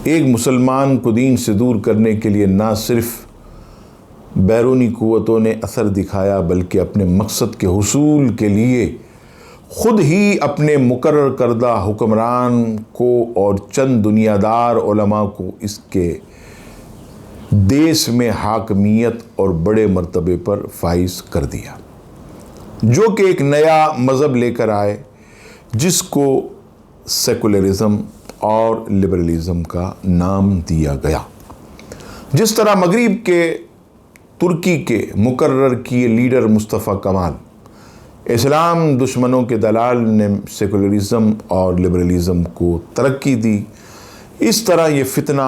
ایک مسلمان کو دین سے دور کرنے کے لیے نہ صرف بیرونی قوتوں نے اثر دکھایا بلکہ اپنے مقصد کے حصول کے لیے خود ہی اپنے مقرر کردہ حکمران کو اور چند دنیا دار علماء کو اس کے دیس میں حاکمیت اور بڑے مرتبے پر فائز کر دیا، جو کہ ایک نیا مذہب لے کر آئے جس کو سیکولرزم اور لبرلزم کا نام دیا گیا۔ جس طرح مغرب کے ترکی کے مقرر کیے لیڈر مصطفیٰ کمال اسلام دشمنوں کے دلال نے سیکولرزم اور لبرلزم کو ترقی دی، اس طرح یہ فتنہ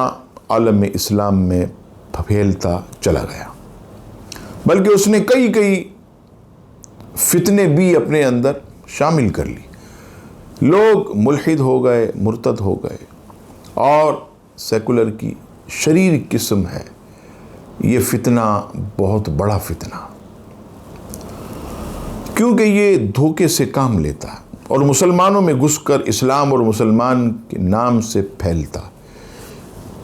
عالم اسلام میں پھیلتا چلا گیا، بلکہ اس نے کئی فتنے بھی اپنے اندر شامل کر لی۔ لوگ ملحد ہو گئے، مرتد ہو گئے، اور سیکولر کی شریر قسم ہے یہ فتنہ بہت بڑا فتنہ، کیونکہ یہ دھوکے سے کام لیتا اور مسلمانوں میں گھس کر اسلام اور مسلمان کے نام سے پھیلتا۔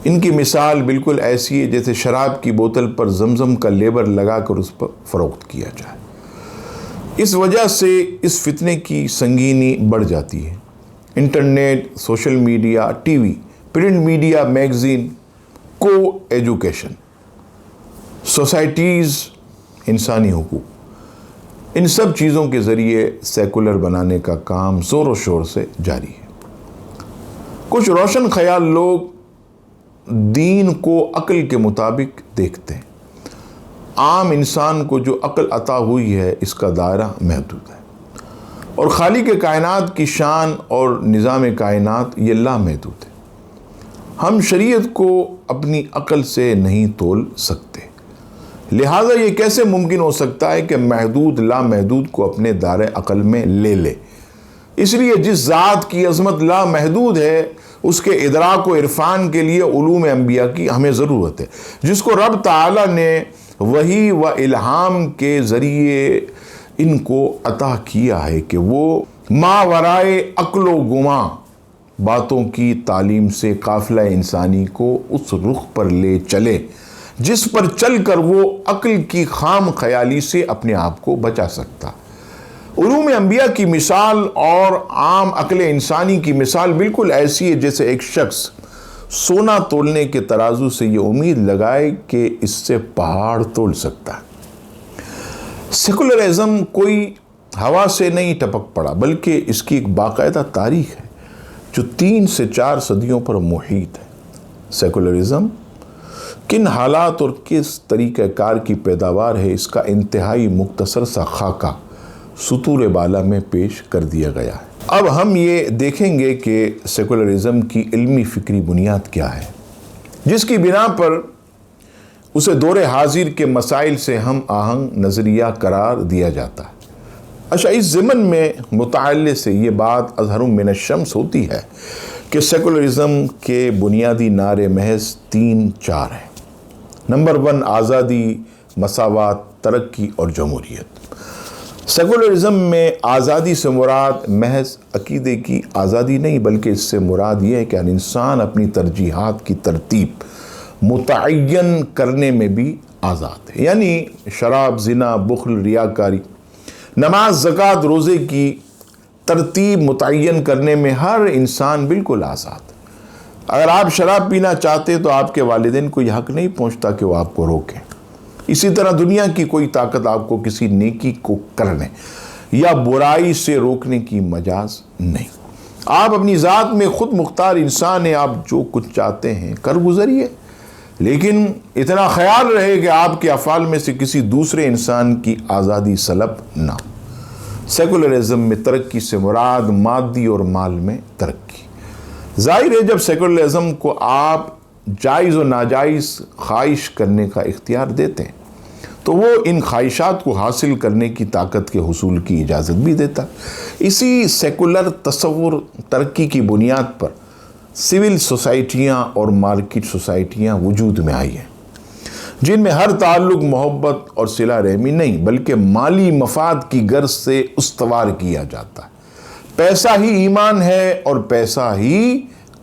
ان کی مثال بالکل ایسی ہے جیسے شراب کی بوتل پر زمزم کا لیبل لگا کر اس پر فروخت کیا جائے۔ اس وجہ سے اس فتنے کی سنگینی بڑھ جاتی ہے۔ Internet, social media, T V, print media, magazine, کو ایجوکیشن، سوسائٹیز، انسانی حقوق، ان سب چیزوں کے ذریعے سیکولر بنانے کا کام زور و شور سے جاری ہے۔ کچھ روشن خیال لوگ دین کو عقل کے مطابق دیکھتے ہیں۔ عام انسان کو جو عقل عطا ہوئی ہے اس کا دائرہ محدود ہے، اور خالق کائنات کی شان اور نظام کائنات یہ لامحدود ہے۔ ہم شریعت کو اپنی عقل سے نہیں تول سکتے، لہٰذا یہ کیسے ممکن ہو سکتا ہے کہ محدود لامحدود کو اپنے دائرہ عقل میں لے لے؟ اس لیے جس ذات کی عظمت لامحدود ہے اس کے ادراک و عرفان کے لیے علوم انبیاء کی ہمیں ضرورت ہے، جس کو رب تعالیٰ نے وحی و الہام کے ذریعے ان کو عطا کیا ہے کہ وہ ماورائے عقل و گماں باتوں کی تعلیم سے قافلہ انسانی کو اس رخ پر لے چلے جس پر چل کر وہ عقل کی خام خیالی سے اپنے آپ کو بچا سکتا۔ علوم انبیاء کی مثال اور عام عقل انسانی کی مثال بالکل ایسی ہے جیسے ایک شخص سونا تولنے کے ترازو سے یہ امید لگائے کہ اس سے پہاڑ تول سکتا ہے۔ سیکولرزم کوئی ہوا سے نہیں ٹپک پڑا بلکہ اس کی ایک باقاعدہ تاریخ ہے جو 3 سے 4 صدیوں پر محیط ہے۔ سیکولرزم کن حالات اور کس طریقہ کار کی پیداوار ہے، اس کا انتہائی مختصر سا خاکہ سطور بالا میں پیش کر دیا گیا ہے۔ اب ہم یہ دیکھیں گے کہ سیکولرزم کی علمی فکری بنیاد کیا ہے، جس کی بنا پر اسے دور حاضر کے مسائل سے ہم آہنگ نظریہ قرار دیا جاتا ہے۔ اچھا، اس ضمن میں مطالعے سے یہ بات اظہر من الشمس ہوتی ہے کہ سیکولرزم کے بنیادی نعرے محض 3-4 ہیں۔ نمبر 1، آزادی، مساوات، ترقی اور جمہوریت۔ سیکولرزم میں آزادی سے مراد محض عقیدے کی آزادی نہیں بلکہ اس سے مراد یہ ہے کہ انسان اپنی ترجیحات کی ترتیب متعین کرنے میں بھی آزاد ہے، یعنی شراب، زنا، بخل، ریاکاری، نماز، زکوٰۃ، روزے کی ترتیب متعین کرنے میں ہر انسان بالکل آزاد ہے۔ اگر آپ شراب پینا چاہتے تو آپ کے والدین کو یہ حق نہیں پہنچتا کہ وہ آپ کو روکیں۔ اسی طرح دنیا کی کوئی طاقت آپ کو کسی نیکی کو کرنے یا برائی سے روکنے کی مجاز نہیں۔ آپ اپنی ذات میں خود مختار انسان ہیں، آپ جو کچھ چاہتے ہیں کر گزریے، لیکن اتنا خیال رہے کہ آپ کے افعال میں سے کسی دوسرے انسان کی آزادی سلب نہ ہو۔ سیکولرزم میں ترقی سے مراد مادی اور مال میں ترقی۔ ظاہر ہے جب سیکولرزم کو آپ جائز و ناجائز خواہش کرنے کا اختیار دیتے ہیں تو وہ ان خواہشات کو حاصل کرنے کی طاقت کے حصول کی اجازت بھی دیتا۔ اسی سیکولر تصور ترقی کی بنیاد پر سول سوسائٹیاں اور مارکیٹ سوسائٹیاں وجود میں آئی ہیں، جن میں ہر تعلق محبت اور صلہ رحمی نہیں بلکہ مالی مفاد کی غرض سے استوار کیا جاتا ہے۔ پیسہ ہی ایمان ہے اور پیسہ ہی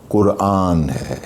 قرآن ہے۔